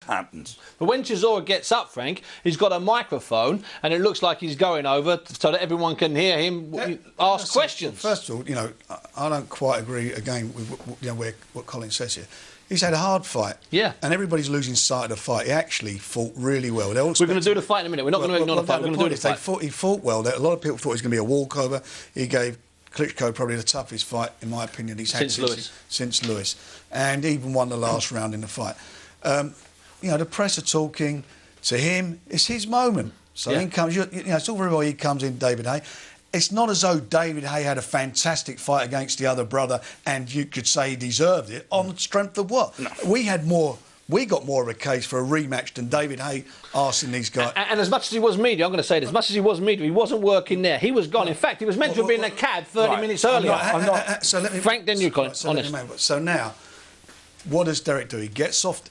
happens. But when Chisora gets up, Frank, he's got a microphone, and it looks like he's going over so that everyone can hear him ask questions. Well, first of all, you know, I don't quite agree again with what Colin says here. He's had a hard fight. Yeah. And everybody's losing sight of the fight. He actually fought really well. We're going to do the fight in a minute. We're not going to ignore the fight. We're going to do the fight. He fought well. A lot of people thought it was going to be a walkover. He gave Klitschko probably the toughest fight, in my opinion, he's had since Lewis. And even won the last round in the fight. You know, the press are talking to him. It's his moment. So in comes, you know, it's all very well he comes in, David Haye. It's not as though David Haye had a fantastic fight against the other brother and you could say he deserved it on the strength of what? No. We got more of a case for a rematch than David Haye asking these guys. And as much as he was media, I'm going to say this, as much as he was media, he wasn't working there. He was gone. In fact, he was meant to have been in a cab 30 minutes earlier. Frank, then you, Colin, honest. So now, what does Derek do? He gets off.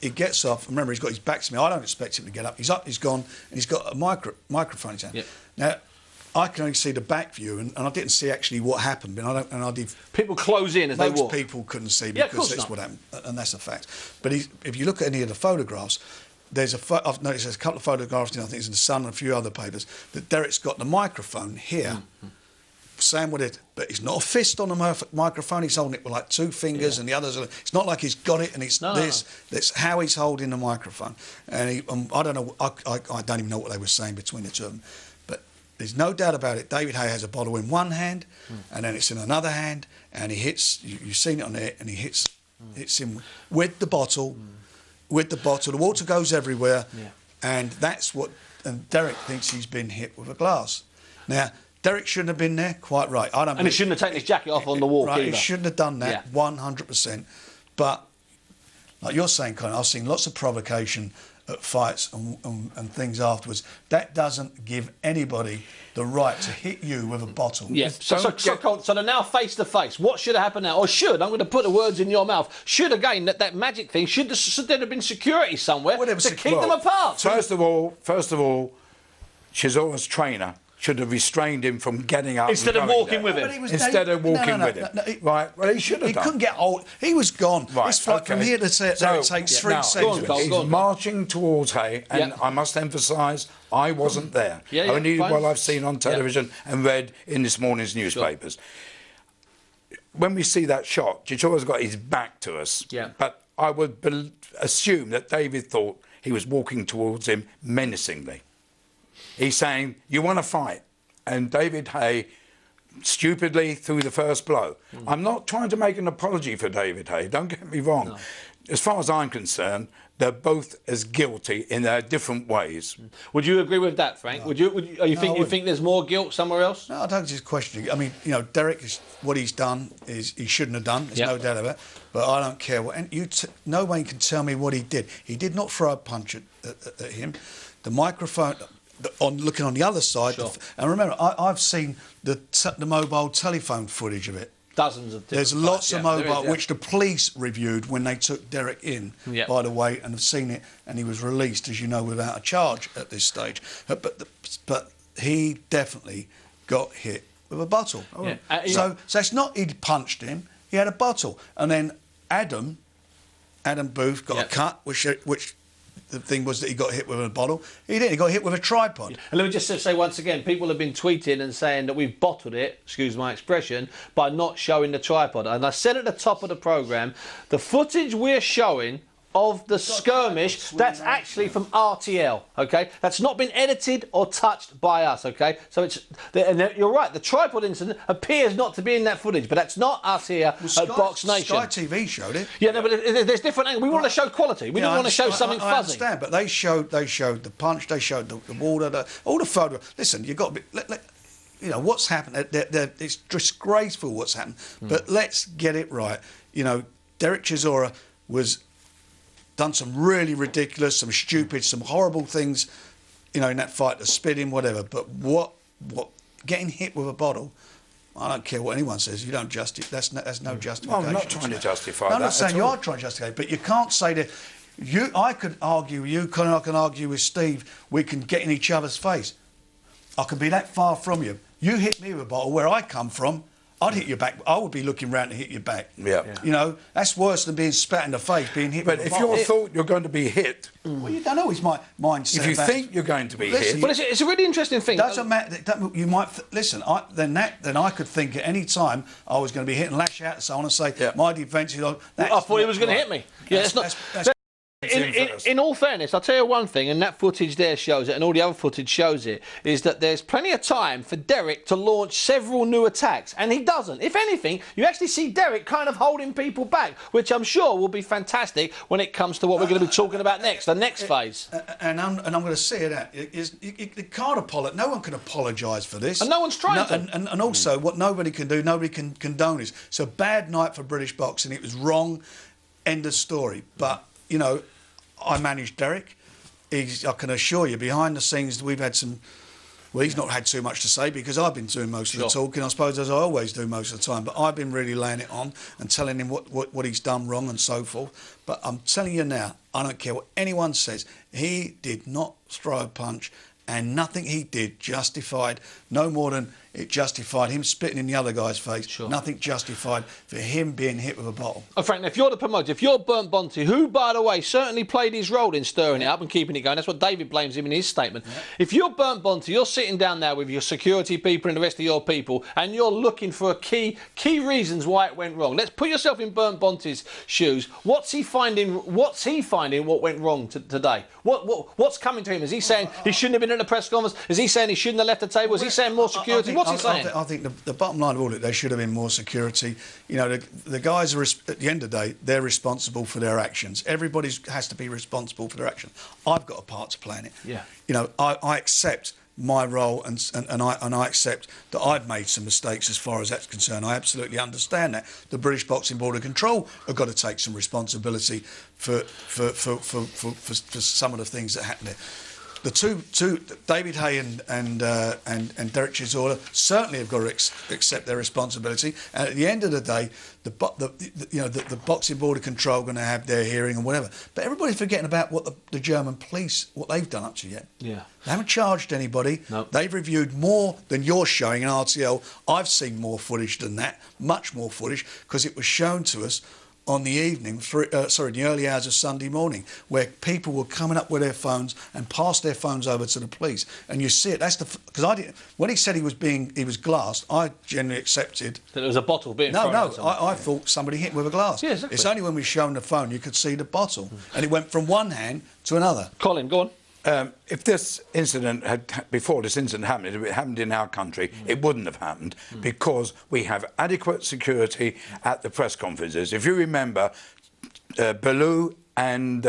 Remember, he's got his back to me. I don't expect him to get up. He's up, he's gone, and he's got a microphone in his hand. Yep. Now, I can only see the back view, and I didn't see actually what happened. People close in as they walk. Most people couldn't see because that's what happened, and that's a fact. But if you look at any of the photographs, I've noticed there's a couple of photographs, I think it's in the Sun and a few other papers, that Derek's got the microphone here, saying what it, but it's not a fist on the microphone. He's holding it with like two fingers, and the others. It's not like he's got it, and it's this. That's how he's holding the microphone. And I don't know. I don't even know what they were saying between the two of them. There's no doubt about it. David Haye has a bottle in one hand, and then it's in another hand, and he hits. You've seen it on there, and he hits him with the bottle. With the bottle, the water goes everywhere, and that's what. And Derek thinks he's been hit with a glass. Now, Derek shouldn't have been there. Quite right. I don't. And he shouldn't have taken his jacket off on the walk either. He shouldn't have done that. 100%. But like you're saying, Colin, I've seen lots of provocation at fights and things afterwards. That doesn't give anybody the right to hit you with a bottle. Yeah. So they're now face to face. What should have happened now? Or should, I'm going to put the words in your mouth, should again, that magic thing, should there have been security somewhere to keep them apart? First of all, Chisora's trainer should have restrained him from getting up instead of walking with him. Instead of walking with him. Right, well, he should have done. He couldn't get old. He was gone. Right, it's like from here to there, it takes 3 seconds. He's marching towards Haye, and I must emphasise, I wasn't there. Only what I've seen on television and read in this morning's newspapers. When we see that shot, Chisora's got his back to us. But I would assume that David thought he was walking towards him menacingly. He's saying, you want to fight? And David Haye stupidly threw the first blow. I'm not trying to make an apology for David Haye, don't get me wrong. No. As far as I'm concerned, they're both as guilty in their different ways. Would you agree with that, Frank? No. You think there's more guilt somewhere else? No, I don't just question it. I mean, you know, Derek, what he's done is he shouldn't have done. There's no doubt about it. But I don't care. And no one can tell me what he did. He did not throw a punch at him. The microphone... looking on the other side, and remember, I've seen the mobile telephone footage of it. Dozens of different There's lots of mobile, which the police reviewed when they took Derek in, by the way, and have seen it, and he was released, as you know, without a charge at this stage. But he definitely got hit with a bottle. So it's not he'd punched him, he had a bottle. And then Adam Booth got a cut, which the thing was that he got hit with a bottle. He didn't. He got hit with a tripod. And let me just say once again, people have been tweeting and saying that we've bottled it, excuse my expression, by not showing the tripod. And I said at the top of the programme, the footage we're showing of the skirmish, that's actually from RTL, OK? That's not been edited or touched by us, OK? So and you're right, the tripod incident appears not to be in that footage, but that's not us here at Box Nation. Sky TV showed it. Yeah, no, but there's different angles. We want to show quality. We don't want to show something fuzzy. I understand, but they showed the punch, they showed the water, all the photo. Listen, you've got to be... you know, what's happened, it's disgraceful what's happened, but let's get it right. You know, Derek Chisora was... done some really ridiculous, some stupid, some horrible things, you know, in that fight, to spit him, whatever. But what getting hit with a bottle, I don't care what anyone says. You don't justify. That's no justification. Well, I'm not trying to justify that. I'm not saying you are trying to justify it, but you can't say that. I could argue with you, I can argue with Steve. We can get in each other's face. I can be that far from you. You hit me with a bottle where I come from. I'd hit your back. I would be looking round to hit your back. Yeah. You know, that's worse than being spat in the face, being hit. But with a if you thought you're going to be hit, well, you don't know. It's my mindset. if you think you're going to be hit, but it's a really interesting thing. Doesn't matter. You might listen. Then I could think at any time I was going to be hit and lash out and so on and say my defence is. I thought he was going to hit me. Yeah, it's not. In all fairness, I'll tell you one thing, and that footage there shows it, and all the other footage shows it, is that there's plenty of time for Derek to launch several new attacks, and he doesn't. If anything, you actually see Derek kind of holding people back, which I'm sure will be fantastic when it comes to what we're going to be talking about next, the next phase. And I'm going to say that you can't apologise. No one can apologise for this, and no one's trying to. And also, what nobody can do, nobody can condone this. It's a bad night for British boxing. It was wrong. End of story. But you know, I managed Derek. I can assure you, behind the scenes, we've had some. Well, he's not had too much to say because I've been doing most of the talking, I suppose, as I always do most of the time. But I've been really laying it on and telling him what he's done wrong and so forth. But I'm telling you now, I don't care what anyone says. He did not throw a punch, and nothing he did justified, no more than it justified him spitting in the other guy's face. Sure. Nothing justified for him being hit with a bottle. Oh, Frank, if you're the promoter, if you're Bernd Bonte, who, by the way, certainly played his role in stirring it up and keeping it going, that's what David blames him in his statement. Yeah. If you're Bernd Bonte, you're sitting down there with your security people and the rest of your people, and you're looking for key reasons why it went wrong. Let's put yourself in Bernd Bonte's shoes. What's he finding what went wrong today? What's coming to him? Is he saying he shouldn't have been at the press conference? Is he saying he shouldn't have left the table? Is he saying more security? What's he saying? I think the bottom line of all it, there should have been more security. You know, the guys are, at the end of the day, they're responsible for their actions. Everybody has to be responsible for their action. I've got a part to play in it. Yeah. You know, I accept my role and I accept that I've made some mistakes as far as that's concerned. I absolutely understand that. The British Boxing Board of Control have got to take some responsibility for some of the things that happened there. The two David Haye and Derek Chisora certainly have got to accept their responsibility. And at the end of the day, the Boxing Board of Control are going to have their hearing and whatever. But everybody's forgetting about what the German police, what they've done up to yet. Yeah. They haven't charged anybody. Nope. They've reviewed more than you're showing in RTL. I've seen more footage than that, much more footage, because it was shown to us on the evening, the early hours of Sunday morning, where people were coming up with their phones and passed their phones over to the police, and you see it. That's because I didn't. When he said he was glassed, I generally accepted that it was a bottle being thrown. No, I thought somebody hit with a glass. Yeah, exactly. It's only when we shown the phone you could see the bottle, and it went from one hand to another. Colin, go on. If this incident before this incident happened, if it happened in our country, it wouldn't have happened because we have adequate security at the press conferences. If you remember, Bellew and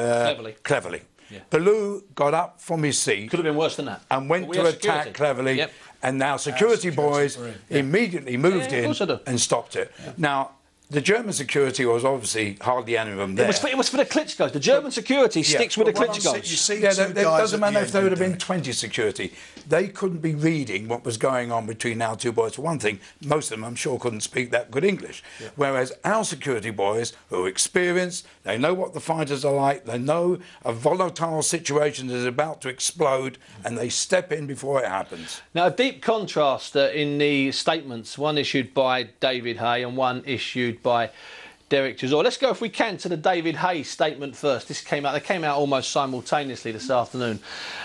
Cleverly. Yeah. Bellew got up from his seat. Could have been worse than that. And went to attack Cleverly. Yep. And now security boys immediately moved in and stopped it. Yeah. Now, the German security was obviously hardly any of them there. It was for the Klitschkos. The German security sticks with the Klitschkos. It doesn't matter if there would have been 20 security. They couldn't be reading what was going on between our two boys. For one thing, most of them, I'm sure, couldn't speak that good English. Yeah. Whereas our security boys, who are experienced, they know what the fighters are like, they know a volatile situation is about to explode, and they step in before it happens. Now, a deep contrast in the statements, one issued by David Haye and one issued by Derek Chisora. Let's go, if we can, to the David Haye statement first. They came out almost simultaneously this afternoon,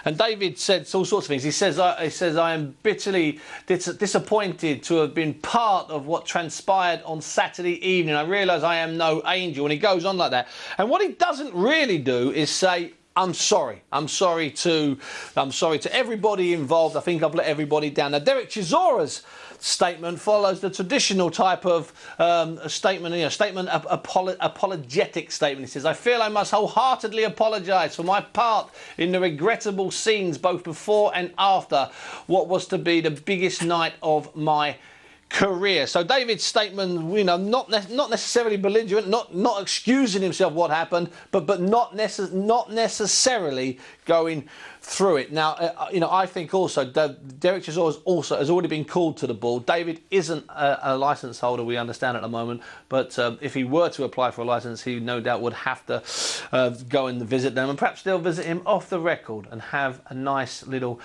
and David said all sorts of things. He says, "I am bitterly disappointed to have been part of what transpired on Saturday evening. I realise I am no angel," and he goes on like that. And what he doesn't really do is say, I'm sorry. I'm sorry to everybody involved. I think I've let everybody down. Now, Derek Chisora's statement follows the traditional type of apologetic statement. He says, "I feel I must wholeheartedly apologise for my part in the regrettable scenes both before and after what was to be the biggest night of my career." So David's statement, you know, not necessarily belligerent, not excusing himself what happened, but not necessarily going through it. Now, I think also Derek Chisora has already been called to the board. David isn't a licence holder, we understand at the moment, but if he were to apply for a licence, he no doubt would have to go and visit them, and perhaps they'll visit him off the record and have a nice little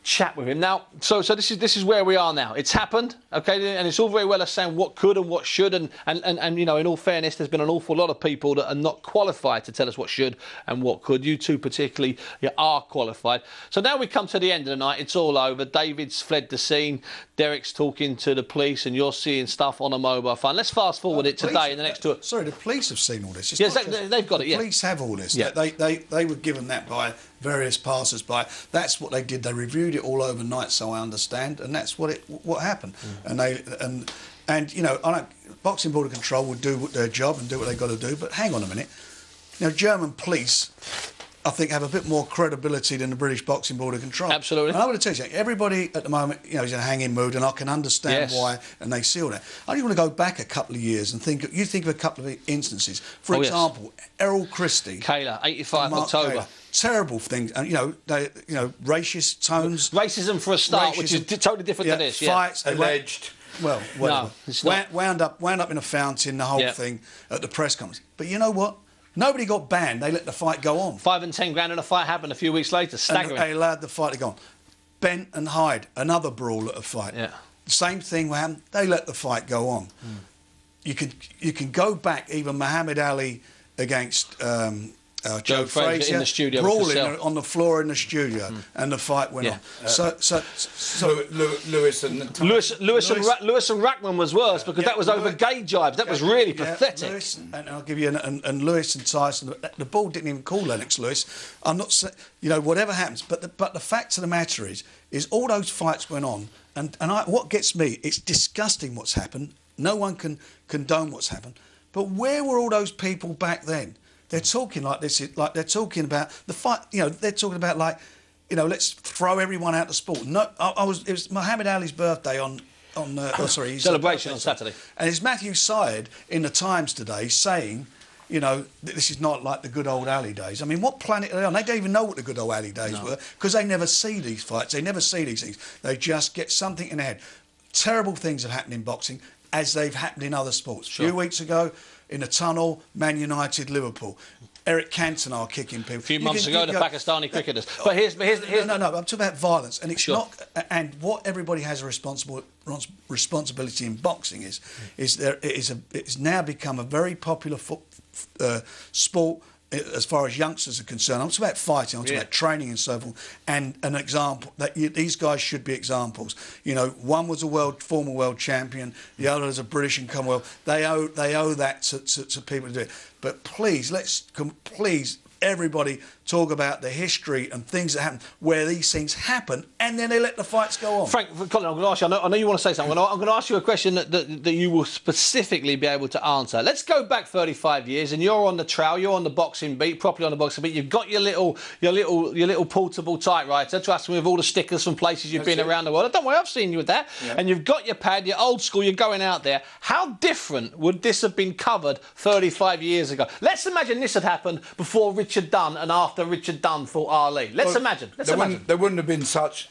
chat with him. Now, so this is where we are now. It's happened, okay, and it's all very well as saying what could and what should, and you know, in all fairness, there's been an awful lot of people that are not qualified to tell us what should and what could. You two particularly are qualified. So now we come to the end of the night. It's all over. David's fled the scene. Derek's talking to the police, and you're seeing stuff on a mobile phone. Let's fast forward it today in the next two. Sorry, the police have seen all this. It's yes, they've got it. Yeah, the police have all this. Yeah. They were given that by various passers-by. That's what they did. They reviewed it all overnight, so I understand, and that's what happened. And you know, Boxing Board of Control would do their job and do what they got to do. But hang on a minute. Now, German police, I think, have a bit more credibility than the British Boxing Board of Control. Absolutely. And I want to tell you something. Everybody at the moment, you know, is in a hanging mood, and I can understand why, and they see all that. I just want to go back a couple of years and think of a couple of instances. For example, Errol Christie. Kayla, 85 October. Kayla. Terrible things, and you know, racist tones. Racism for a start, which is totally different to this. Fights, alleged. Well, whatever. No, it's not. Wound up in a fountain. The whole thing at the press conference. But you know what? Nobody got banned. They let the fight go on. 5 and 10 grand, and a fight happened a few weeks later. Staggering. And they allowed the fight to go on. Bent and Hyde, another brawl at a fight. Yeah. The same thing happened. They let the fight go on. You can go back. Even Muhammad Ali against Joe Frazier in the studio, brawling on the floor in the studio, and the fight went on. So Lewis and Rackman was worse because that was over gay jibes. That was really pathetic. Lewis, and I'll give you and Lewis and Tyson. The ball didn't even call Lennox Lewis. I'm not saying, you know, whatever happens, but the fact of the matter is all those fights went on, and what gets me, it's disgusting what's happened. No one can condone what's happened, but where were all those people back then? They're talking like this, like they're talking about the fight. You know, they're talking about like, you know, let's throw everyone out of sport. No, it was Muhammad Ali's birthday on celebration on Saturday, and it's Matthew Syed in the Times today saying, you know, this is not like the good old Ali days. I mean, what planet are they on? They don't even know what the good old Ali days were because they never see these fights. They never see these things. They just get something in their head. Terrible things have happened in boxing as they've happened in other sports. Sure. A few weeks ago, in the tunnel, Man United, Liverpool. Eric Cantona kicking people. A few months ago, the Pakistani cricketers. But here's no. I'm talking about violence, and it's not. And what everybody has a responsibility in boxing is it's now become a very popular sport as far as youngsters are concerned. I'm talking about fighting. I'm talking about training and so forth. And an example that these guys should be examples. You know, one was a former world champion. The other is a British and Commonwealth. They owe that to people to do it. But please, please, everybody talk about the history and things that happen where these things happen, and then they let the fights go on. Frank, Colin, I'm going to ask you. I know you want to say something. I'm going to ask you a question that you will specifically be able to answer. Let's go back 35 years, and you're on the trail. You're on the boxing beat, properly on the boxing beat. You've got your little portable typewriter. Trust me, with all the stickers from places you've been around the world. Don't worry, I've seen you with that. Yeah. And you've got your pad. You're old school. You're going out there. How different would this have been covered 35 years ago? Let's imagine this had happened before Richard Dunn and after Richard Dunn fought Ali. Let's imagine. There wouldn't have been such,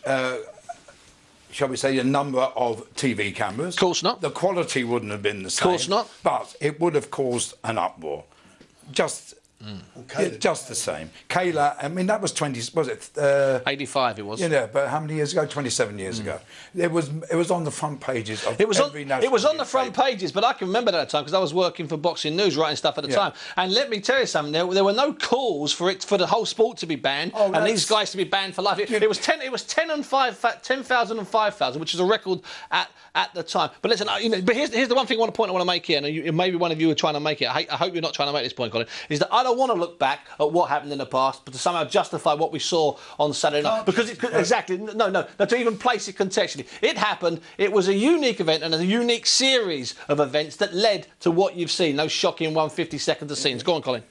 shall we say, a number of TV cameras. Of course not. The quality wouldn't have been the same. Of course not. But it would have caused an uproar. Just the same. Kayla, I mean, that was 85 it was. Yeah, but how many years ago? 27 years ago. It was on the front pages of every national It was on the front pages, but I can remember that at the time because I was working for Boxing News, writing stuff at the time. And let me tell you something, there were no calls for the whole sport to be banned and these guys to be banned for life. It was 10,000 and 5,000, which is a record at the time. But listen, but here's the one thing I want to make here, and maybe one of you are trying to make it. I hope you're not trying to make this point, Colin, is that I don't want to look back at what happened in the past, but to somehow justify what we saw on Saturday night. Because to even place it contextually. It happened, it was a unique event and a unique series of events that led to what you've seen, those shocking 150 seconds of scenes. Go on, Colin.